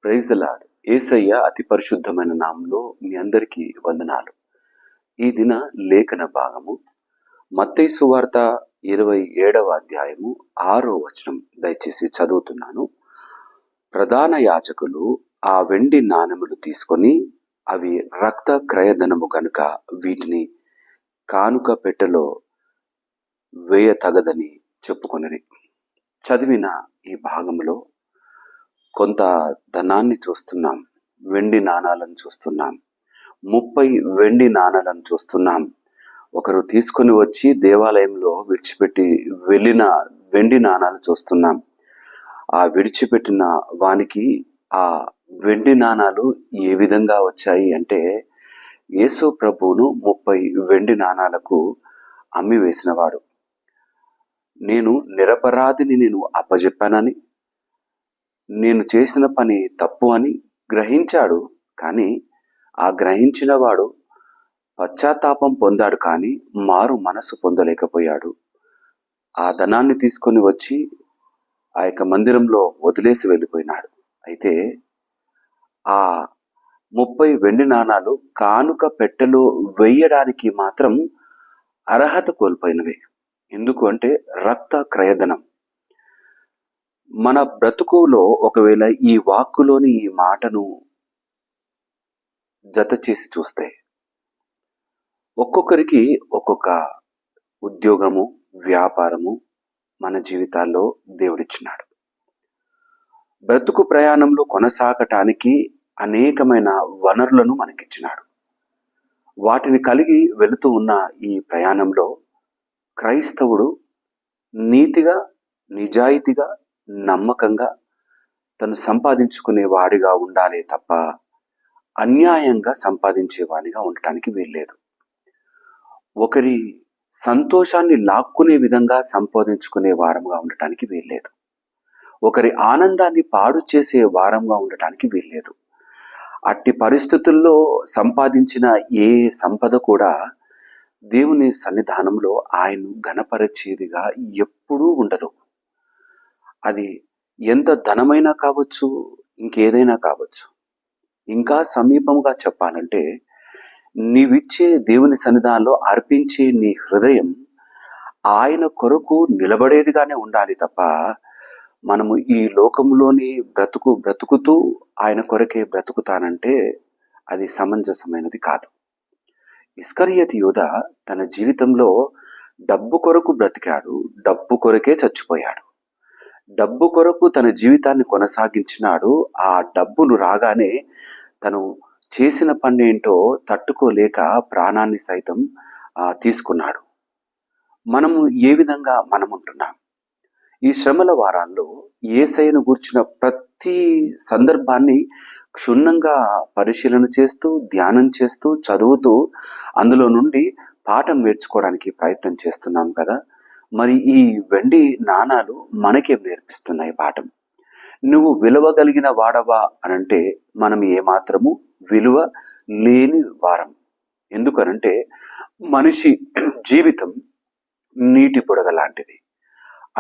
Praise the lord. యేసయ్య అతి పరిశుద్ధమైన నామంలో మీ అందరికీ వందనాలు. ఈ దిన లేఖన భాగము మత్తయి సువార్త 27వ అధ్యాయము 6వ వచనం దయచేసి చదువుతున్నాను. ప్రధాన యాజకులు ఆ వెండి నాణెములు తీసుకొని అవి రక్త క్రయధనము గనుక వీటిని కానుక పెట్టెలో వేయ తగదని చెప్పుకొనిరి. చదివిన ఈ భాగంలో కొంత ధనాన్ని చూస్తున్నాం. వెండి నాణాలను చూస్తున్నాం. 30 వెండి నాణాలను చూస్తున్నాం. ఒకరు తీసుకొని వచ్చి దేవాలయంలో విడిచిపెట్టి వెళ్ళిన వెండి నాణాలు చూస్తున్నాం. ఆ విడిచిపెట్టిన వానికి ఆ వెండి నాణాలు ఏ విధంగా వచ్చాయి అంటే, యేసు ప్రభువును 30 వెండి నాణాలకు అమ్మి వేసినవాడు. నేను నిరపరాధిని నేను అప్పజెప్పానని, నేను చేసిన పని తప్పు అని గ్రహించాడు. కానీ ఆ గ్రహించిన వాడు పశ్చాత్తాపం పొందాడు, కానీ మారు మనసు పొందలేకపోయాడు. ఆ ధనాన్ని తీసుకొని వచ్చి ఆ యొక్క మందిరంలో వదిలేసి వెళ్ళిపోయినాడు. అయితే ఆ 30 వెండి నాణాలు కానుక పెట్టెలో వేయడానికి మాత్రం అర్హత కోల్పోయినవి. ఎందుకు అంటే రక్త క్రయధనం. మన బ్రతుకులో ఒకవేళ ఈ వాక్కులోని ఈ మాటను జత చేసి చూస్తే, ఒక్కొక్కరికి ఒక్కొక్క ఉద్యోగము, వ్యాపారము మన జీవితాల్లో దేవుడిచ్చినాడు. బ్రతుకు ప్రయాణంలో కొనసాగటానికి అనేకమైన వనరులను మనకిచ్చినాడు. వాటిని కలిగి వెళుతూ ఉన్న ఈ ప్రయాణంలో క్రైస్తవుడు నీతిగా, నిజాయితీగా, నమ్మకంగా తను సంపాదించుకునే వాడిగా ఉండాలే తప్ప అన్యాయంగా సంపాదించేవాడిగా ఉండటానికి వీల్లేదు. ఒకరి సంతోషాన్ని లాక్కునే విధంగా సంపాదించుకునే వారంగా ఉండటానికి వీల్లేదు. ఒకరి ఆనందాన్ని పాడు చేసే వారంగా ఉండటానికి వీల్లేదు. అట్టి పరిస్థితుల్లో సంపాదించిన ఏ సంపద కూడా దేవుని సన్నిధానంలో ఆయన్ను ఘనపరిచేదిగా ఎప్పుడూ ఉండదు. అది ఎంత ధనమైనా కావచ్చు, ఇంకేదైనా కావచ్చు. ఇంకా సమీపంగా చెప్పాలంటే, నీవిచ్చే దేవుని సన్నిధానంలో అర్పించే నీ హృదయం ఆయన కొరకు నిలబడేదిగానే ఉండాలి తప్ప, మనము ఈ లోకంలోని బ్రతుకుతూ ఆయన కొరకే బ్రతుకుతానంటే అది సమంజసమైనది కాదు. ఇస్కరియోతు యూదా తన జీవితంలో డబ్బు కొరకు బ్రతికాడు, డబ్బు కొరకే చచ్చిపోయాడు. డబ్బు కొరకు తన జీవితాన్ని కొనసాగించినాడు. ఆ డబ్బులు రాగానే తను చేసిన పని ఏంటో తట్టుకోలేక ప్రాణాన్ని సైతం తీసుకున్నాడు. మనము ఏ విధంగా ఉంటున్నాం? ఈ శ్రమల వారాల్లో యేసయ్యను గూర్చిన ప్రతి సందర్భాన్ని క్షుణ్ణంగా పరిశీలన చేస్తూ, ధ్యానం చేస్తూ, చదువుతూ అందులో నుండి పాఠం నేర్చుకోవడానికి ప్రయత్నం చేస్తున్నాం కదా. మరి ఈ వెండి నాణాలు మనకేం నేర్పిస్తున్నాయి పాఠం? నువ్వు విలువగలిగిన వాడవా అనంటే మనం ఏమాత్రము విలువ లేని వారం. ఎందుకనంటే మనిషి జీవితం నీటి బుడగ లాంటిది,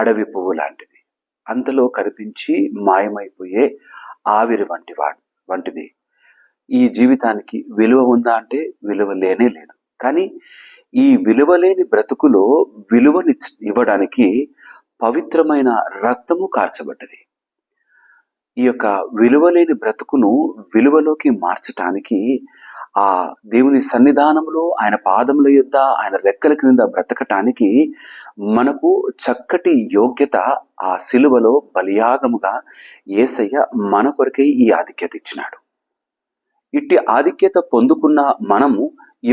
అడవి పువ్వు లాంటిది, అంతలో కనిపించి మాయమైపోయే ఆవిరి వంటిది. ఈ జీవితానికి విలువ ఉందా అంటే విలువ లేనే లేదు. కానీ ఈ విలువలేని బ్రతుకులో విలువని ఇవ్వడానికి పవిత్రమైన రక్తము కార్చబడ్డది. ఈ యొక్క విలువలేని బ్రతుకును విలువలోకి మార్చటానికి ఆ దేవుని సన్నిధానంలో ఆయన పాదముల యొద్ద ఆయన రెక్కల క్రింద బ్రతకటానికి మనకు చక్కటి యోగ్యత ఆ సిలువలో బలియాగముగా యేసయ్య మన కొరకే ఈ ఆధిక్యత ఇచ్చినాడు. ఇట్టి ఆధిక్యత పొందుకున్న మనము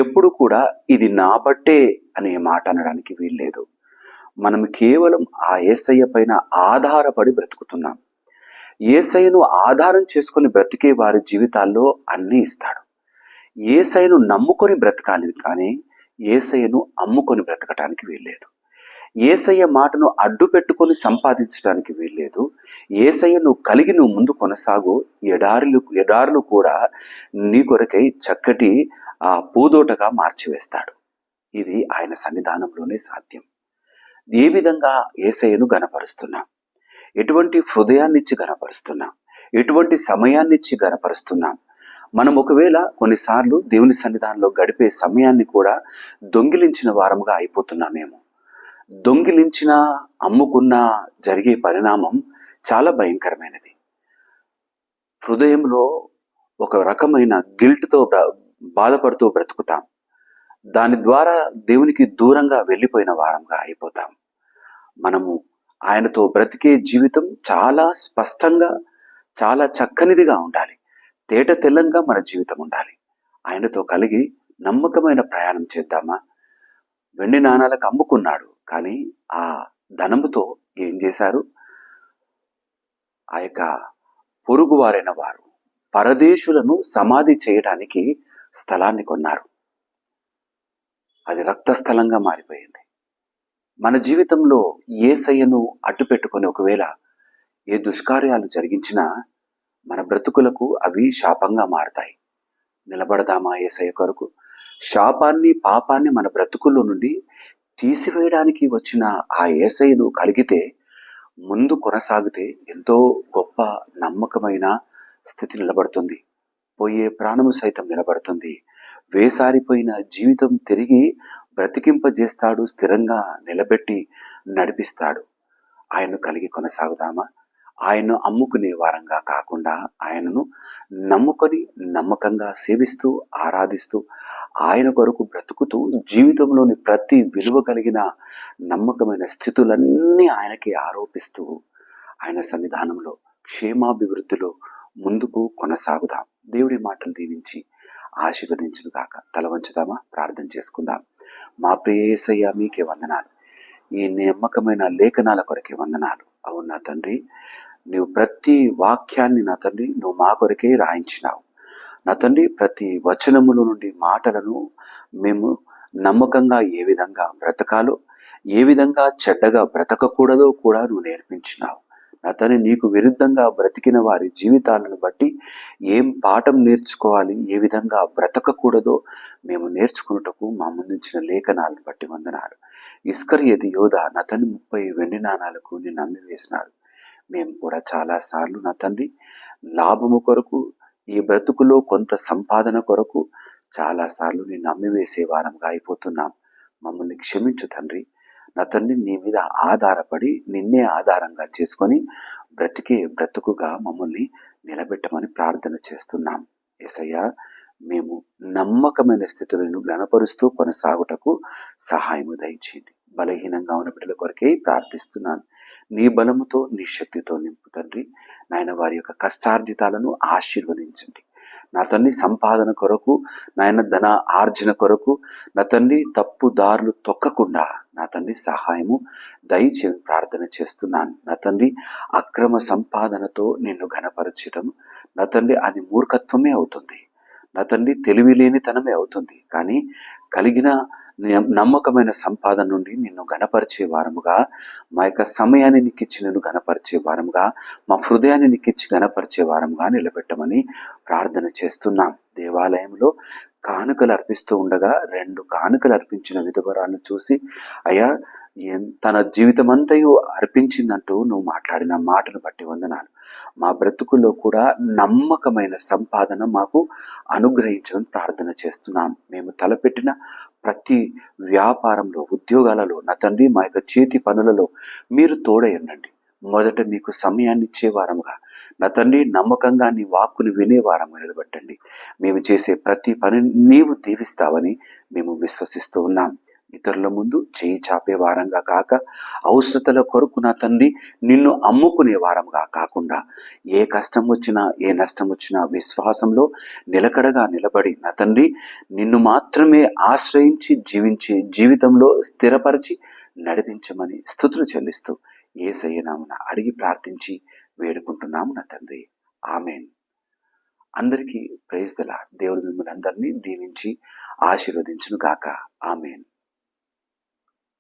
ఎప్పుడు కూడా ఇది నా బట్టే అనే మాట అనడానికి వీల్లేదు. మనం కేవలం ఆ యేసయ్య పైన ఆధారపడి బ్రతుకుతున్నాం. యేసయ్యను ఆధారం చేసుకుని బ్రతికే వారి జీవితాల్లో అన్నీ ఇస్తాడు. యేసయ్యను నమ్ముకొని బ్రతకాలి, కానీ యేసయ్యను అమ్ముకొని బ్రతకటానికి వీల్లేదు. యేసయ్య మాటను అడ్డు పెట్టుకొని సంపాదించడానికి వీల్లేదు. యేసయ్యను కలిగి నువ్వు ముందు కొనసాగు. ఎడారులు కూడా నీ కొరకై చక్కటి పూదోటగా మార్చివేస్తాడు. ఇది ఆయన సన్నిధానంలోనే సాధ్యం. ఏ విధంగా యేసయ్యను ఘనపరుస్తున్నాం? ఎటువంటి హృదయాన్నిచ్చి ఘనపరుస్తున్నాం? ఎటువంటి సమయాన్ని ఇచ్చి గనపరుస్తున్నాం. మనం ఒకవేళ కొన్నిసార్లు దేవుని సన్నిధానంలో గడిపే సమయాన్ని కూడా దొంగిలించిన వారముగా అయిపోతున్నామేమో. దొంగిలించిన, అమ్ముకున్న జరిగే పరిణామం చాలా భయంకరమైనది. హృదయంలో ఒక రకమైన గిల్ట్తో బాధపడుతూ బ్రతుకుతాం. దాని ద్వారా దేవునికి దూరంగా వెళ్ళిపోయిన వారంగా అయిపోతాం. మనము ఆయనతో బ్రతికే జీవితం చాలా స్పష్టంగా, చాలా చక్కనిదిగా ఉండాలి. తేట తెల్లంగా మన జీవితం ఉండాలి. ఆయనతో కలిగి నమ్మకమైన ప్రయాణం చేద్దామా? వెండి నాణాలకు అమ్ముకున్నాడు, కానీ ఆ ధనముతో ఏం చేశారు? ఆ యొక్క పొరుగువారైన వారు పరదేశులను సమాధి చేయడానికి స్థలాన్ని కొన్నారు. అది రక్తస్థలంగా మారిపోయింది. మన జీవితంలో యేసయ్యను అడ్డు పెట్టుకొని ఒకవేళ ఏ దుష్కార్యాలు జరిగించినా మన బ్రతుకులకు అవి శాపంగా మారతాయి. నిలబడదామా యేసయ్య కొరకు? శాపాన్ని, పాపాన్ని మన బ్రతుకుల్లో నుండి తీసివేయడానికి వచ్చిన ఆ యేసయ్యను కలిగితే, ముందు కొనసాగితే ఎంతో గొప్ప నమ్మకమైన స్థితి నిలబడుతుంది. పోయే ప్రాణము సైతం నిలబడుతుంది. వేసారిపోయిన జీవితం తిరిగి బ్రతికింపజేస్తాడు, స్థిరంగా నిలబెట్టి నడిపిస్తాడు. ఆయన్ను కలిగి కొనసాగుదామా? ఆయన్ను అమ్ముకునే వారంగా కాకుండా ఆయనను నమ్ముకొని నమ్మకంగా సేవిస్తూ, ఆరాధిస్తూ, ఆయన కొరకు బ్రతుకుతూ, జీవితంలోని ప్రతి విలువ కలిగిన నమ్మకమైన స్థితులన్నీ ఆయనకి ఆరోపిస్తూ, ఆయన సన్నిధానంలో క్షేమాభివృద్ధిలో ముందుకు కొనసాగుదాం. దేవుడి మాటలు దీవించి ఆశీర్వదించును గాక. తల వంచుదామా? ప్రార్థన చేసుకుందాం. మా ప్రియ యేసయ్య, మీకే వందనాలు. ఈ నమ్మకమైన లేఖనాల కొరకే వందనాలు. అవును నా తండ్రి, నువ్వు ప్రతి వాక్యాన్ని నా తండ్రి నువ్వు మా కొరకే రాయించినావు. నా తండ్రి, ప్రతి వచనముల నుండి మాటలను మేము నమ్మకంగా ఏ విధంగా బ్రతకాలో, ఏ విధంగా చెడ్డగా బ్రతకకూడదో కూడా నువ్వు నేర్పించినావు. నా తండ్రి, నీకు విరుద్ధంగా బ్రతికిన వారి జీవితాలను బట్టి ఏం పాఠం నేర్చుకోవాలి, ఏ విధంగా బ్రతకకూడదో మేము నేర్చుకున్నటకు మా ముందుంచిన లేఖనాలను బట్టి వందనాలు. ఇస్కరియోతు యోధ నా తండ్రి 30 వెండి నాణాలకు నిన్ను నమ్మి వేసినాడు. మేము కూడా చాలాసార్లు నా తండ్రి లాభము కొరకు, ఈ బ్రతుకులో కొంత సంపాదన కొరకు చాలాసార్లు నిన్ను నమ్మి వేసే వారంగా అయిపోతున్నాం. మమ్మల్ని క్షమించు తండ్రి. నా తండ్రి, నీ మీద ఆధారపడి నిన్నే ఆధారంగా చేసుకొని బ్రతికే బ్రతుకుగా మమ్మల్ని నిలబెట్టమని ప్రార్థన చేస్తున్నాం. యేసయ్య, మేము నమ్మకమైన స్థితులను ఘనపరుస్తూ కొనసాగుటకు సహాయము దయచేయండి. బలహీనంగా ఉన్న బిడ్డల కొరకే ప్రార్థిస్తున్నాను. నీ బలముతో, నీ శక్తితో నింపు తండ్రి. నాయన, వారి యొక్క కష్టార్జితాలను ఆశీర్వదించండి. నా తండ్రి, సంపాదన కొరకు, నాయన ధన ఆర్జన కొరకు నా తండ్రి తప్పు దారులు తొక్కకుండా నా తండ్రి సహాయము దయచేసి ప్రార్థన చేస్తున్నాను. నా తండ్రి, అక్రమ సంపాదనతో నిన్ను ఘనపరచడం నా తండ్రి అది మూర్ఖత్వమే అవుతుంది. నా తండ్రి, తెలివి లేనితనమే అవుతుంది. కానీ కలిగిన నమ్మకమైన సంపాదన నుండి నిన్ను ఘనపరిచే వారముగా, మా యొక్క సమయాన్ని నీకిచ్చి నిన్ను ఘనపరిచే వారముగా, మా హృదయాన్ని నీకిచ్చి ఘనపరిచే వారముగా నిలబెట్టమని ప్రార్థన చేస్తున్నాం. దేవాలయంలో కానుకలు అర్పిస్తూ ఉండగా 2 కానుకలు అర్పించిన విధవరాలను చూసి, అయ్యా తన జీవితం అంతయు అర్పించిందంటూ నువ్వు మాట్లాడిన మాటను బట్టి వందనాలు. మా బ్రతుకుల్లో కూడా నమ్మకమైన సంపాదన మాకు అనుగ్రహించమని ప్రార్థన చేస్తున్నాం. మేము తలపెట్టిన ప్రతి వ్యాపారంలో, ఉద్యోగాలలో నా తండ్రి, మా యొక్క చేతి పనులలో మీరు తోడై ఉండండి. మొదట మీకు సమయాన్ని ఇచ్చే వారముగా నా తండ్రి, నమ్మకంగా నీ వాక్కుని వినే వారముగా నిలబెట్టండి. మేము చేసే ప్రతి పని నీవు దీవిస్తావని మేము విశ్వసిస్తూ ఉన్నాం. ఇతరుల ముందు చేయి చాపే వారంగా కాక, అవసరతల కొరకు నా తండ్రి నిన్ను అమ్ముకునే వారంగా కాకుండా, ఏ కష్టం వచ్చినా, ఏ నష్టం వచ్చినా విశ్వాసంలో నిలకడగా నిలబడి నా తండ్రి నిన్ను మాత్రమే ఆశ్రయించి జీవించే జీవితంలో స్థిరపరిచి నడిపించమని స్తుతులు చెల్లిస్తూ యేసయ్య నామమున అడిగి ప్రార్థించి వేడుకుంటున్నాము నా తండ్రి. ఆమేన్. అందరికీ ప్రైజ్ ది లార్డ్. దేవుడు మిమ్మల్ని అందరినీ దీవించి ఆశీర్వదించును గాక. ఆమేన్.